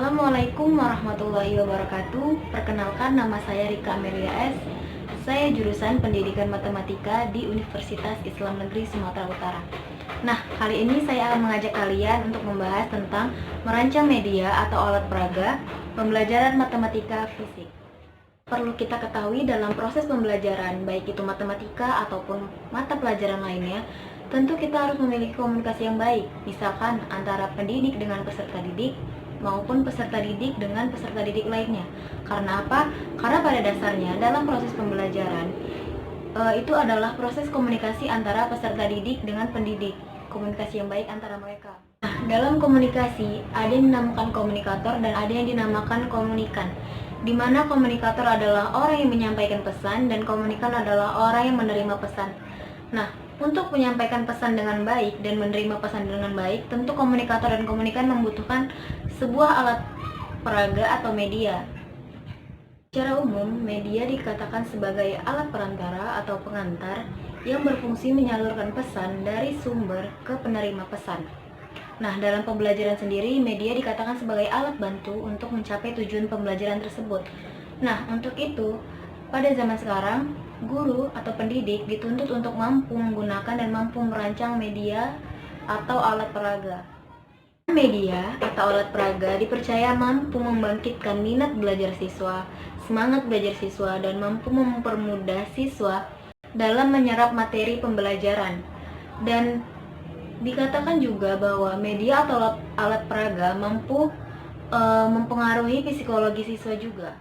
Assalamualaikum warahmatullahi wabarakatuh. Perkenalkan, nama saya Rika Amelia S. Saya jurusan Pendidikan Matematika di Universitas Islam Negeri Sumatera Utara. Nah, kali ini saya akan mengajak kalian untuk membahas tentang merancang media atau alat peraga pembelajaran matematika fisik. Perlu kita ketahui dalam proses pembelajaran, baik itu matematika ataupun mata pelajaran lainnya, tentu kita harus memiliki komunikasi yang baik, misalkan antara pendidik dengan peserta didik, maupun peserta didik dengan peserta didik lainnya. Karena apa? Karena pada dasarnya dalam proses pembelajaran, itu adalah proses komunikasi antara peserta didik dengan pendidik, komunikasi yang baik antara mereka. Nah, dalam komunikasi, ada yang dinamakan komunikator dan ada yang dinamakan komunikan, di mana komunikator adalah orang yang menyampaikan pesan dan komunikan adalah orang yang menerima pesan. Nah, untuk menyampaikan pesan dengan baik dan menerima pesan dengan baik, tentu komunikator dan komunikan membutuhkan sebuah alat peraga atau media. Secara umum, media dikatakan sebagai alat perantara atau pengantar yang berfungsi menyalurkan pesan dari sumber ke penerima pesan. Nah, dalam pembelajaran sendiri, media dikatakan sebagai alat bantu untuk mencapai tujuan pembelajaran tersebut. Nah, untuk itu, pada zaman sekarang, guru atau pendidik dituntut untuk mampu menggunakan dan mampu merancang media atau alat peraga. Media atau alat peraga dipercaya mampu membangkitkan minat belajar siswa, semangat belajar siswa, dan mampu mempermudah siswa dalam menyerap materi pembelajaran. Dan dikatakan juga bahwa media atau alat peraga mampu mempengaruhi psikologi siswa juga.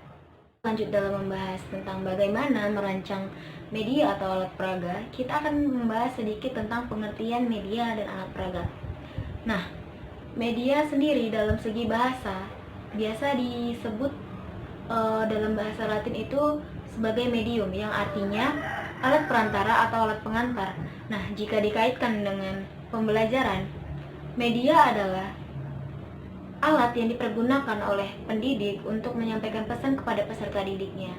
Lanjut dalam membahas tentang bagaimana merancang media atau alat peraga, kita akan membahas sedikit tentang pengertian media dan alat peraga. Nah, media sendiri dalam segi bahasa biasa disebut dalam bahasa Latin itu sebagai medium, yang artinya alat perantara atau alat pengantar. Nah, jika dikaitkan dengan pembelajaran, media adalah alat yang dipergunakan oleh pendidik untuk menyampaikan pesan kepada peserta didiknya.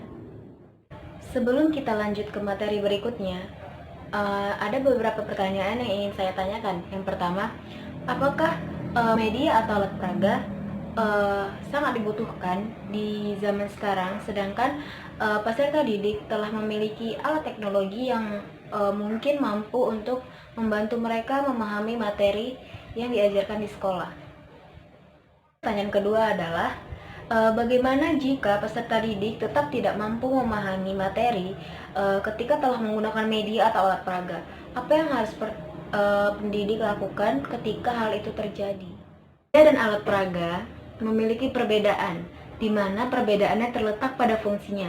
Sebelum kita lanjut ke materi berikutnya, ada beberapa pertanyaan yang ingin saya tanyakan. Yang pertama, apakah media atau alat peraga sangat dibutuhkan di zaman sekarang, sedangkan peserta didik telah memiliki alat teknologi yang mungkin mampu untuk membantu mereka memahami materi yang diajarkan di sekolah. Pertanyaan kedua adalah, bagaimana jika peserta didik tetap tidak mampu memahami materi ketika telah menggunakan media atau alat peraga? Apa yang harus pendidik lakukan ketika hal itu terjadi? Media dan alat peraga memiliki perbedaan, di mana perbedaannya terletak pada fungsinya.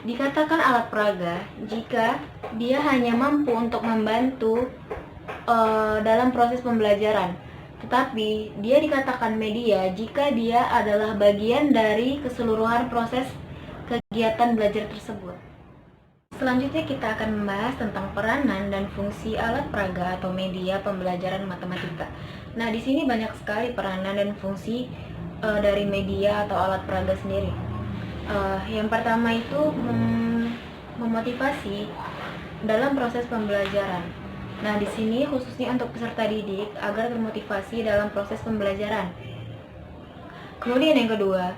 Dikatakan alat peraga jika dia hanya mampu untuk membantu dalam proses pembelajaran, tetapi dia dikatakan media jika dia adalah bagian dari keseluruhan proses kegiatan belajar tersebut. Selanjutnya kita akan membahas tentang peranan dan fungsi alat peraga atau media pembelajaran matematika. Nah, di sini banyak sekali peranan dan fungsi dari media atau alat peraga sendiri. Yang pertama itu memotivasi dalam proses pembelajaran. Nah, di sini khususnya untuk peserta didik agar termotivasi dalam proses pembelajaran. Kemudian yang kedua,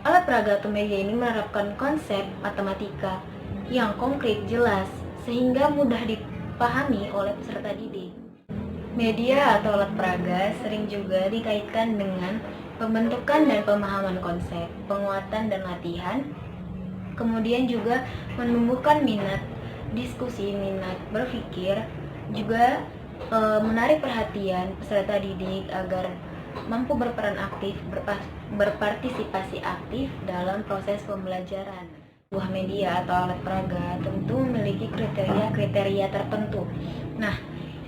alat peraga atau media ini menerapkan konsep matematika yang konkret, jelas, sehingga mudah dipahami oleh peserta didik. Media atau alat peraga sering juga dikaitkan dengan pembentukan dan pemahaman konsep, penguatan dan latihan, kemudian juga menumbuhkan minat diskusi, minat berpikir, juga menarik perhatian peserta didik agar mampu berperan aktif, berpartisipasi aktif dalam proses pembelajaran. Sebuah media atau alat peraga tentu memiliki kriteria tertentu. Nah,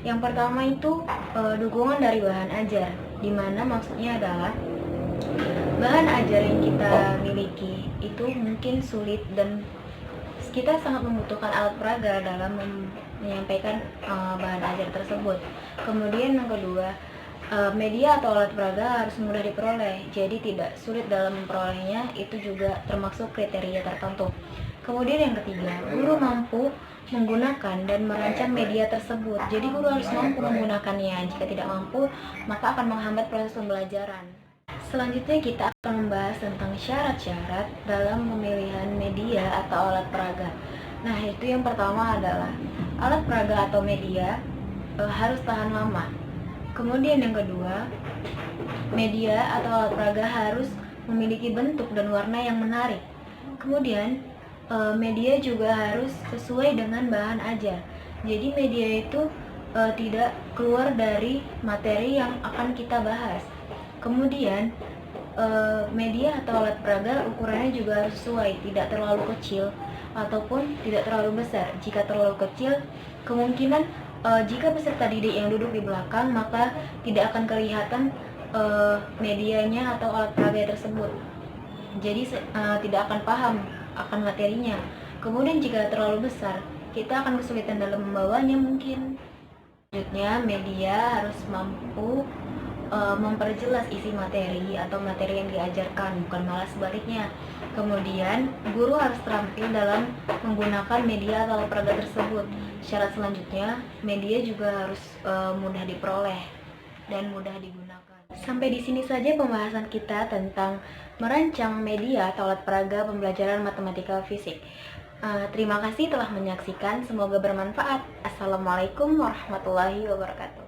yang pertama itu dukungan dari bahan ajar, di mana maksudnya adalah bahan ajar yang kita miliki itu mungkin sulit dan kita sangat membutuhkan alat peraga dalam menyampaikan bahan ajar tersebut. Kemudian yang kedua, media atau alat peraga harus mudah diperoleh, jadi tidak sulit dalam memperolehnya, itu juga termasuk kriteria tertentu. Kemudian yang ketiga, guru mampu menggunakan dan merancang media tersebut, jadi guru harus mampu menggunakannya. Jika tidak mampu, maka akan menghambat proses pembelajaran. Selanjutnya kita akan membahas tentang syarat-syarat dalam pemilihan media atau alat peraga. Nah, itu yang pertama adalah alat peraga atau media harus tahan lama. Kemudian yang kedua, media atau alat peraga harus memiliki bentuk dan warna yang menarik. Kemudian media juga harus sesuai dengan bahan ajar. Jadi media itu tidak keluar dari materi yang akan kita bahas. Kemudian media atau alat peraga ukurannya juga harus sesuai, tidak terlalu kecil ataupun tidak terlalu besar. Jika terlalu kecil, kemungkinan jika peserta didik yang duduk di belakang, maka tidak akan kelihatan medianya atau alat peraga tersebut. Jadi tidak akan paham akan materinya. Kemudian jika terlalu besar, kita akan kesulitan dalam membawanya mungkin. Selanjutnya, media harus mampu memperjelas isi materi atau materi yang diajarkan, bukan malah sebaliknya. Kemudian, guru harus terampil dalam menggunakan media atau peraga tersebut. Syarat selanjutnya, media juga harus mudah diperoleh dan mudah digunakan. Sampai di sini saja pembahasan kita tentang merancang media atau alat peraga pembelajaran matematika fisik. Terima kasih telah menyaksikan, semoga bermanfaat. Assalamualaikum warahmatullahi wabarakatuh.